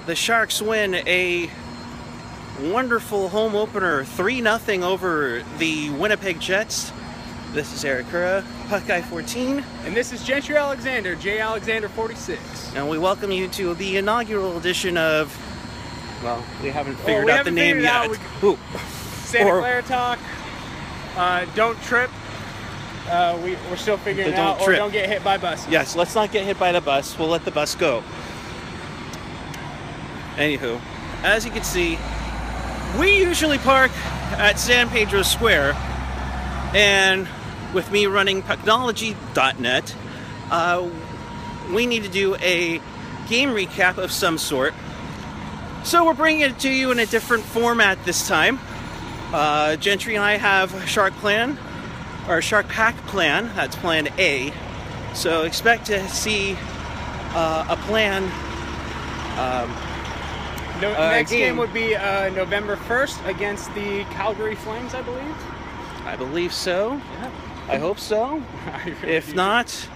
the Sharks win a wonderful home opener, 3-0 over the Winnipeg Jets. This is Erik, Puck Guy 14. And this is Jentry Alexander, J. Alexander 46. And we welcome you to the inaugural edition of, well, we haven't figured out the name yet. Santa Clara Talk. Don't trip. We're still figuring it out. Or don't get hit by buses. Yes, let's not get hit by the bus. We'll let the bus go. Anywho, as you can see, we usually park at San Pedro Square, and with me running Pucknology.net, we need to do a game recap of some sort. So we're bringing it to you in a different format this time. Gentry and I have Shark Pack Plan. That's Plan A. So expect to see a plan. Next game would be November 1st against the Calgary Flames, I believe. I believe so. Yeah. I hope so. If not,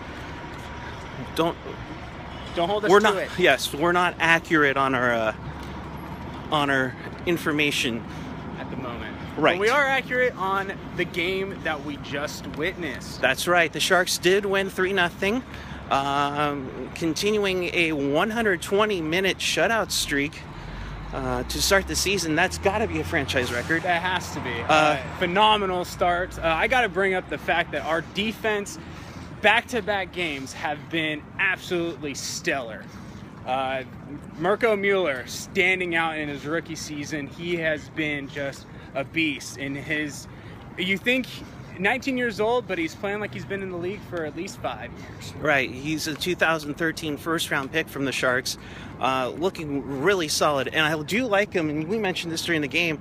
don't hold us to it. Yes, we're not accurate on our information at the moment. Right. But we are accurate on the game that we just witnessed. That's right. The Sharks did win 3-0, continuing a 120-minute shutout streak to start the season. That's got to be a franchise record. That has to be. Phenomenal start. I got to bring up the fact that our defense, back-to-back games, have been absolutely stellar. Mueller standing out in his rookie season. He has been just a beast in his, you think 19 years old, but he's playing like he's been in the league for at least 5 years. Right. He's a 2013 first-round pick from the Sharks, looking really solid. And I do like him, and we mentioned this during the game,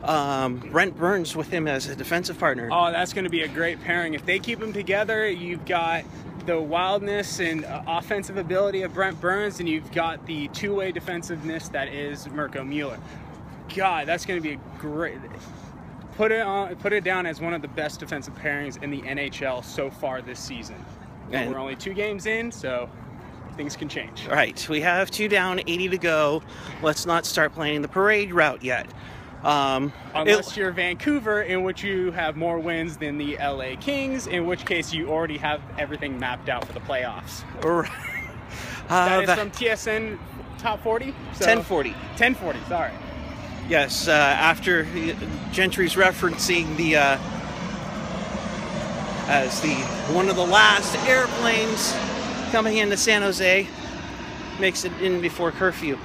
Brent Burns with him as a defensive partner. Oh, that's going to be a great pairing. If they keep them together, you've got the wildness and offensive ability of Brent Burns, and you've got the two-way defensiveness that is Mueller. God, that's going to be a great... Put it down as one of the best defensive pairings in the NHL so far this season. And we're only 2 games in, so things can change. All right, we have 2 down, 80 to go. Let's not start planning the parade route yet. Unless you're Vancouver, in which you have more wins than the LA Kings, in which case you already have everything mapped out for the playoffs. That is from TSN Top 40? 1040. 1040, sorry. Yes, after Gentry's referencing the as one of the last airplanes coming into San Jose, makes it in before curfew.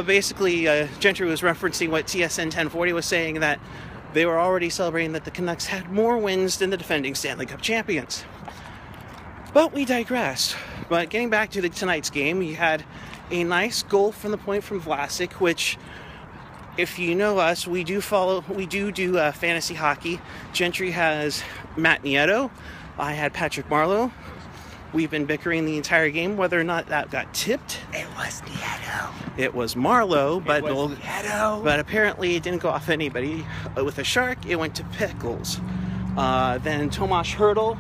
Basically, Gentry was referencing what TSN 1040 was saying, that they were already celebrating that the Canucks had more wins than the defending Stanley Cup champions. But we digress. But getting back to tonight's game, we had a nice goal from the point from Vlasic, which, if you know us, we do fantasy hockey. Gentry has Matt Nieto. I had Patrick Marleau. We've been bickering the entire game whether or not that got tipped. It was Nieto. It was Marleau, but Nieto. But apparently it didn't go off anybody. With a Shark, it went to Pickles. Then Tomas Hertl.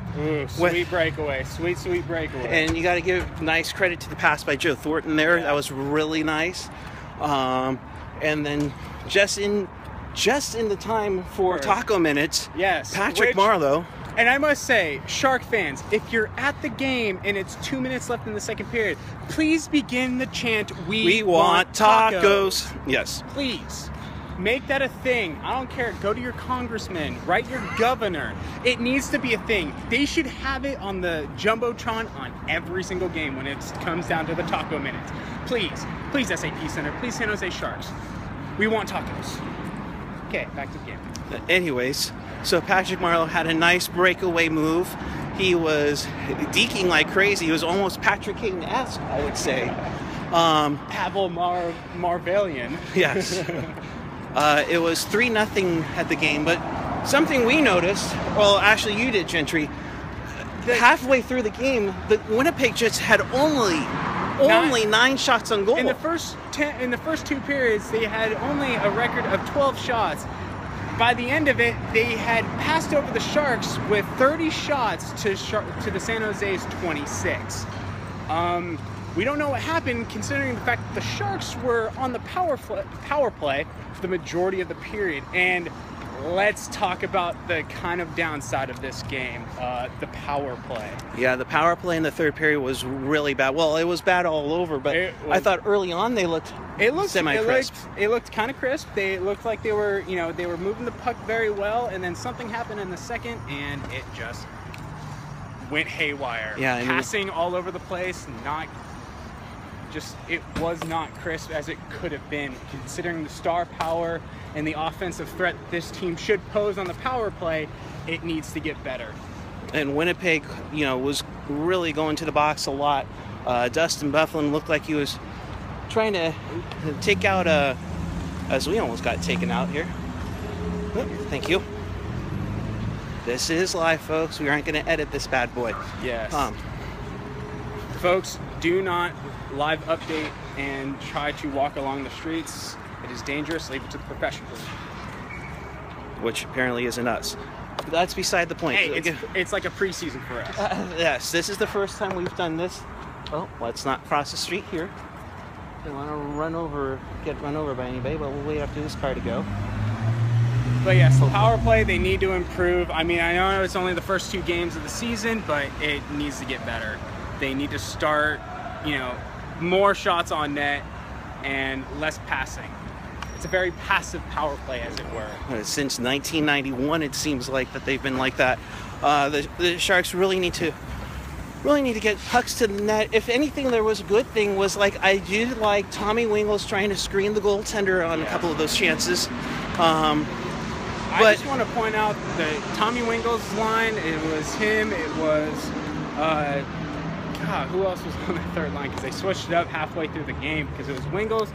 Sweet breakaway. Sweet breakaway. And you got to give nice credit to the pass by Joe Thornton there. Yeah. That was really nice. And then just in the time for taco minutes, yes, Patrick Marleau. And I must say, Shark fans, if you're at the game and it's 2 minutes left in the second period, please begin the chant, we want tacos. Yes. Please. Make that a thing. I don't care. Go to your congressman. Write your governor. It needs to be a thing. They should have it on the Jumbotron on every single game when it comes down to the taco minutes. Please. Please, SAP Center. Please, San Jose Sharks. We want tacos. Okay, back to the game. Anyways, so Patrick Marleau had a nice breakaway move. He was deking like crazy. He was almost Patrick Kane-esque, I would say. Pavel Marvelian. Yes. It was 3-0 at the game, but something we noticed, well, actually you did, Gentry, halfway through the game, the Winnipeg Jets had only 9 shots on goal. In the first 2 periods, they had only a record of 12 shots. By the end of it, they had passed over the Sharks with 30 shots to the San Jose's 26. We don't know what happened, considering the fact that the Sharks were on the power play for the majority of the period. And let's talk about the kind of downside of this game, the power play. Yeah, the power play in the third period was really bad. Well, it was bad all over, but I thought early on they looked semi-crisp. It looked kind of crisp. They looked like they were, they were moving the puck very well, and then something happened in the second, and it just went haywire. Yeah, passing all over the place, it was not crisp as it could have been, considering the star power and the offensive threat this team should pose on the power play. It needs to get better. And Winnipeg, was really going to the box a lot. Dustin Byfuglien looked like he was trying to take out as we almost got taken out here. Oh, thank you. This is live, folks. We aren't going to edit this bad boy. Yes. Folks, do not live update and try to walk along the streets. It is dangerous. Leave it to the professionals. Which apparently isn't us. But that's beside the point. Hey, it's like a preseason for us. Yes, this is the first time we've done this. Oh, let's not cross the street here. Don't want to get run over by anybody, but we'll wait after this car to go. But yes, the power play, they need to improve. I mean, I know it's only the first 2 games of the season, but it needs to get better. They need to start, more shots on net and less passing. It's a very passive power play, as it were. Since 1991, it seems like that they've been like that. The Sharks really need to get pucks to the net. If anything, there was a good thing was I did like Tommy Wingels trying to screen the goaltender on a couple of those chances. I just want to point out that Tommy Wingels' line, it was him, it was, who else was on the third line? Because they switched it up halfway through the game, because it was Wingels,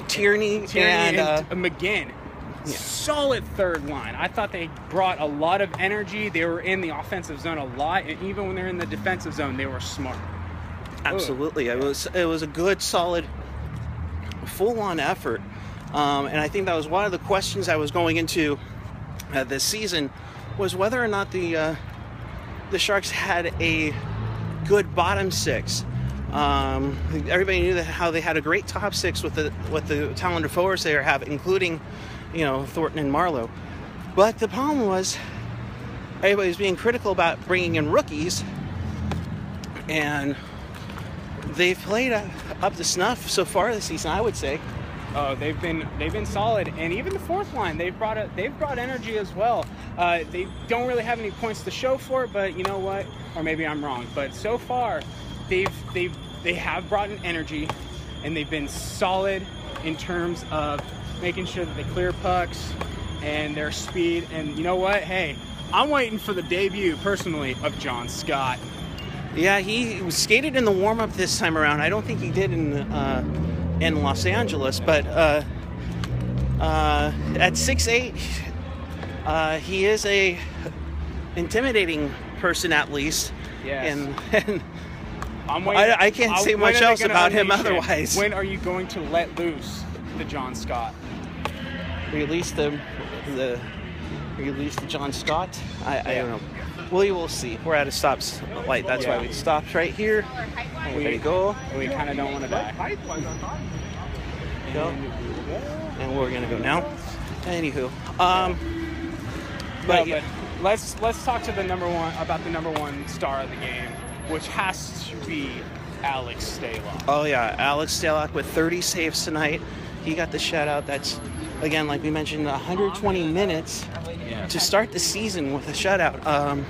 Tierney and McGinn. Yeah. Solid third line. I thought they brought a lot of energy. They were in the offensive zone a lot, and even when they're in the defensive zone, they were smart. Absolutely. It was a good, solid, full-on effort. And I think that was one of the questions I was going into this season, was whether or not the Sharks had a good bottom six. Everybody knew how they had a great top six with the talented forwards they have, including, Thornton and Marleau. But the problem was everybody was being critical about bringing in rookies, and they've played up to snuff so far this season, I would say. Oh, they've been solid, and even the fourth line, they've brought energy as well. They don't really have any points to show for it, but you know what? Or maybe I'm wrong. But so far, they have brought an energy, and they've been solid in terms of making sure that they clear pucks and their speed. And you know what? Hey, I'm waiting for the debut, personally, of John Scott. Yeah, he skated in the warm-up this time around. I don't think he did in Los Angeles, but at 6'8", he is a intimidating person, at least. Yes. And I can't say much else about him otherwise. When are you going to let loose the John Scott? Release the John Scott? I don't know. We will see. We're at a stop light. That's why we stopped right here. We're ready to go. We kind of don't want to die. Go. And we're gonna go now. Anywho, but let's talk to the number one star of the game, which has to be Alex Stalock. Oh yeah, Alex Stalock with 30 saves tonight. He got the shutout. That's, again, like we mentioned, 120 minutes to start the season with a shutout.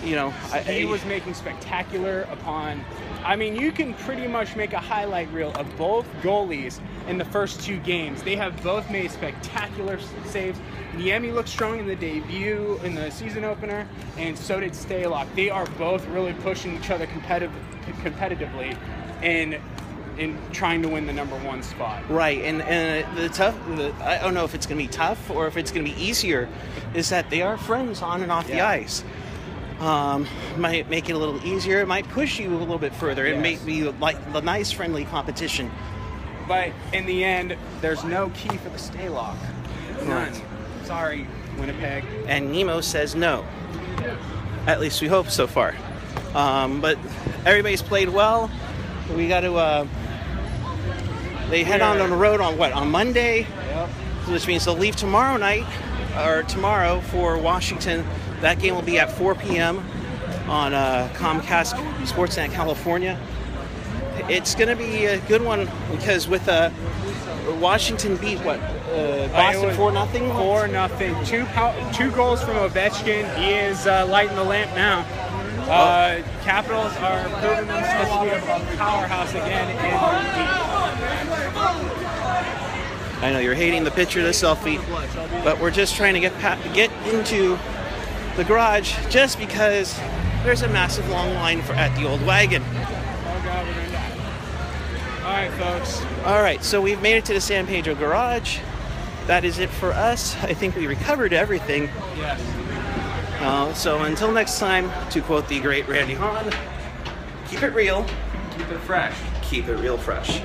He was making spectacular upon. I mean, you can pretty much make a highlight reel of both goalies in the first 2 games. They have both made spectacular saves. Niemi looked strong in the debut, in the season opener, and so did Stalock. They are both really pushing each other competitively in trying to win the number 1 spot. Right, and I don't know if it's going to be tough or if it's going to be easier, is that they are friends on and off the ice. Might make it a little easier. It might push you a little bit further. It may be like the nice, friendly competition. But in the end, there's no key for the Stalock. None. Right. Sorry, Winnipeg. And Nemo says no. At least we hope so far. But everybody's played well. We got to. They head on the road on what? On Monday, Yep. which means they'll leave tomorrow night or tomorrow for Washington. That game will be at 4 p.m. on Comcast Sportsnet California. It's going to be a good one because with Washington beat what? Boston 4-0? 4-0. Two goals from Ovechkin. He is lighting the lamp now. Capitals are proving themselves to be a powerhouse again in I know you're hating the picture of the selfie, but we're just trying to get into the garage just because there's a massive long line at the old wagon. Oh God, we're gonna die. All right, folks. All right, so we've made it to the San Pedro garage. That is it for us. I think we recovered everything. Yes. So until next time, to quote the great Randy Hahn, keep it real. Keep it fresh. Keep it real fresh.